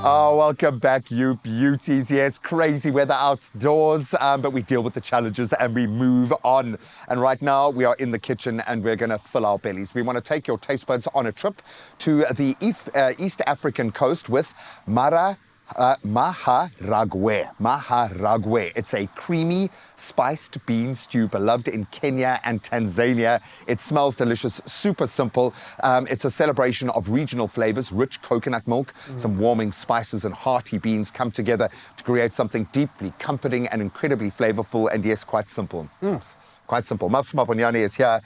Oh, welcome back, you beauties. Yes, crazy weather outdoors, but we deal with the challenges and we move on. And right now we are in the kitchen and we're going to fill our bellies. We want to take your taste buds on a trip to the East African coast with Maharagwe. Maharagwe. It's a creamy, spiced bean stew beloved in Kenya and Tanzania. It smells delicious, super simple. It's a celebration of regional flavors, rich coconut milk, some warming spices and hearty beans come together to create something deeply comforting and incredibly flavorful, and yes, quite simple. Quite simple. Maps Maponyane is here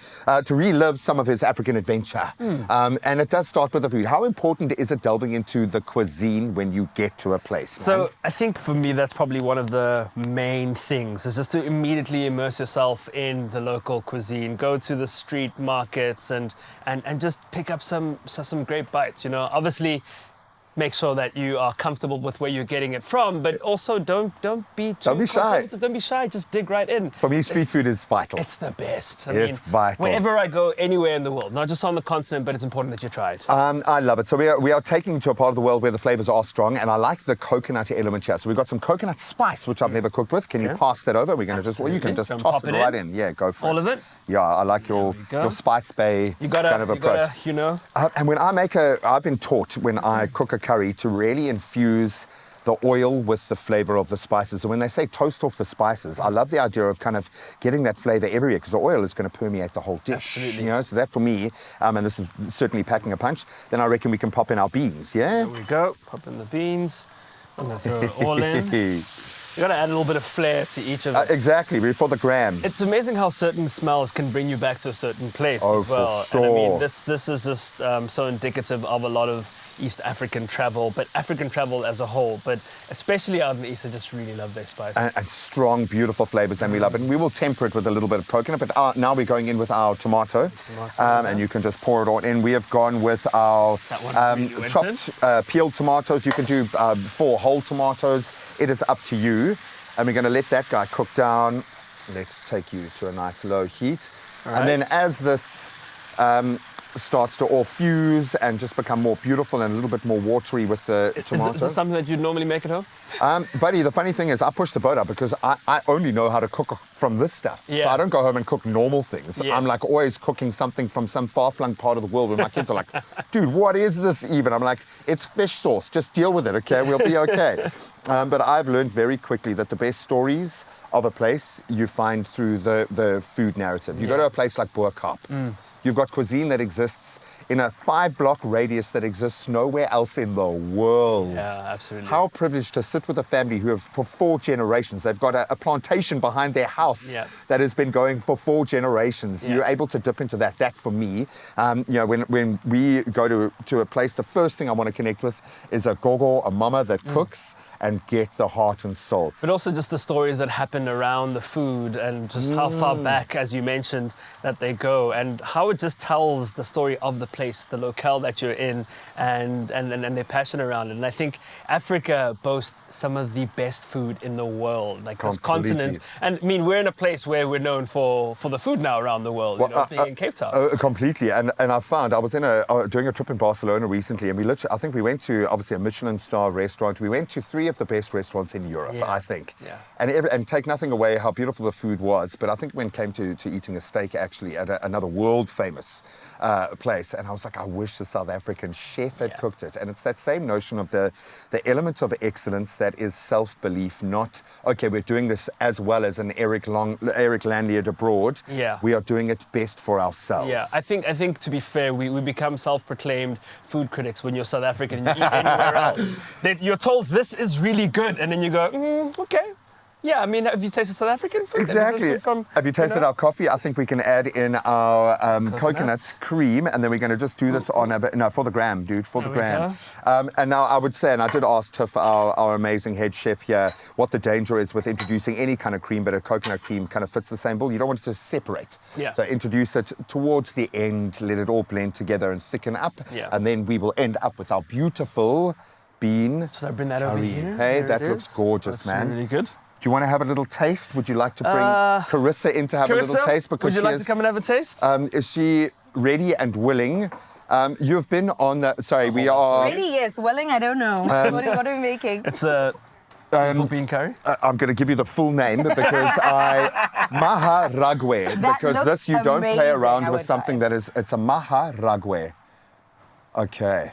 to relive some of his African adventure. And it does start with the food. How important is it delving into the cuisine when you get to a place? So I think for me, that's probably one of the main things, is just to immediately immerse yourself in the local cuisine, go to the street markets and just pick up some great bites. You know, obviously, make sure that you are comfortable with where you're getting it from, but also don't be too conservative. Don't be shy. Just dig right in. For me, street food is vital. It's the best. I mean, vital. Wherever I go, anywhere in the world, not just on the continent, but it's important that you try it. I love it. So we are taking you to a part of the world where the flavors are strong, and I like the coconut element here. So we've got some coconut spice, which I've never cooked with. Can you pass that over? We're going to just, well, you can just toss it right in. Yeah, go for it. All of it? Yeah, I like your spice bay kind of approach. You know. And when I've been taught when I cook a curry to really infuse the oil with the flavor of the spices. And when they say toast off the spices, I love the idea of kind of getting that flavor everywhere, because the oil is going to permeate the whole dish. Absolutely. You know, so that for me, and this is certainly packing a punch, then I reckon we can pop in our beans, yeah? There we go. Pop in the beans. I'm going to throw it all in. You got to add a little bit of flair to each of it. Exactly, for the gram. It's amazing how certain smells can bring you back to a certain place as well. For sure. And I mean, this is just so indicative of a lot of East African travel, but African travel as a whole, but especially out in the East, I just really love their spices. And strong, beautiful flavors, and we love it. And we will temper it with a little bit of coconut, but now we're going in with our tomato. And you can just pour it all in. We have gone with our chopped, peeled tomatoes. You can do 4 whole tomatoes. It is up to you. And we're going to let that guy cook down. Let's take you to a nice low heat. And then as this starts to all fuse and just become more beautiful and a little bit more watery with the tomato. Is this something that you'd normally make at home? Buddy, the funny thing is I push the boat up because I only know how to cook from this stuff. Yeah. So I don't go home and cook normal things. Yes. I'm like always cooking something from some far-flung part of the world where my kids are like, dude, what is this even? I'm like, it's fish sauce. Just deal with it, okay? We'll be okay. But I've learned very quickly that the best stories of a place you find through the food narrative. You go to a place like Boerkaap. You've got cuisine that exists in a 5-block radius that exists nowhere else in the world. Yeah, absolutely. How privileged to sit with a family who have, for 4 generations, they've got a plantation behind their house that has been going for 4 generations. You're able to dip into that. That for me, you know, when we go to a place, the first thing I want to connect with is a gogo, a mama that cooks, and get the heart and soul. But also just the stories that happen around the food and just how far back, as you mentioned, that they go, and how it just tells the story of the place, the locale that you're in, and their passion around it. And I think Africa boasts some of the best food in the world, like this continent. And I mean, we're in a place where we're known for the food now around the world, you know, being in Cape Town. Completely. And I found, I was doing a trip in Barcelona recently, and I think we went to, obviously, a Michelin star restaurant. We went to 3 of the best restaurants in Europe, I think. And take nothing away how beautiful the food was, but I think when it came to eating a steak actually at another world famous place, and I was like, I wish the South African chef had cooked it. And it's that same notion of the element of excellence that is self-belief, not, okay, we're doing this as well as an Eric Landliard abroad. We are doing it best for ourselves. Yeah, I think to be fair, we become self-proclaimed food critics when you're South African and you eat anywhere else. That you're told this is really good, and then you go, okay. Yeah, I mean, have you tasted South African food? Exactly. Have you tasted our coffee? I think we can add in our coconut cream, and then we're going to just do this on for the gram, dude, for the gram. And now I would say, and I did ask Tiff, our amazing head chef here, what the danger is with introducing any kind of cream, but a coconut cream kind of fits the same bill. You don't want it to separate. So introduce it towards the end, let it all blend together and thicken up, and then we will end up with our beautiful bean. Should I bring that over here? Hey, that looks gorgeous, man. Really good. Do you want to have a little taste? Would you like to bring Carissa in to have a little taste? Because would you like to come and have a taste? ready and willing. You've been on, sorry, we are... Ready, yes. Willing, I don't know. What are we making? It's a full bean curry. I'm going to give you the full name because Maharagwe, because this, you don't play around with something that is, it's a Maharagwe. Okay.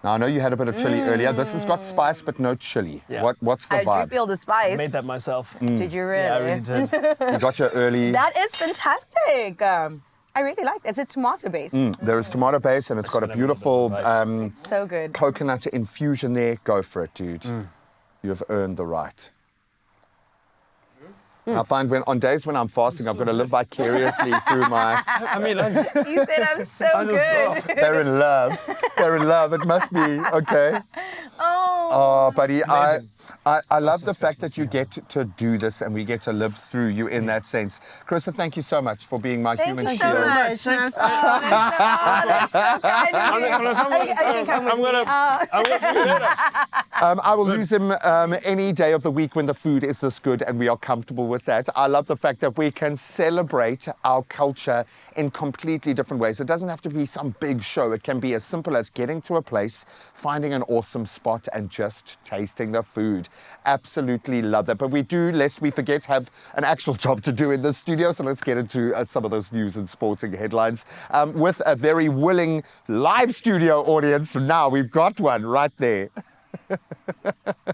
Now, I know you had a bit of chili earlier. This has got spice, but no chili. Yeah. What's the I vibe? do feel the spice. I made that myself. Did you really? Yeah, I really did. You got your early... That is fantastic. I really like it. It's tomato based. There is tomato base, and it's got a beautiful It's so good. coconut infusion there. Go for it, dude. You've earned the right. I find on days when I'm fasting, I've got to live vicariously through my... I mean, You said I'm so good. They're in love. They're in love. It must be, okay. Oh, buddy, I love the fact that you get to do this and we get to live through you in that sense. Carissa, thank you so much for being my human Thank you shield. so much. That's so kind of you. I think I'm with me. I will use him any day of the week when the food is this good and we are comfortable with that. I love the fact that we can celebrate our culture in completely different ways. It doesn't have to be some big show. It can be as simple as getting to a place, finding an awesome spot and just tasting the food. Absolutely love that. But we do, lest we forget, have an actual job to do in the studio. So let's get into some of those news and sporting headlines with a very willing live studio audience. Now we've got one right there.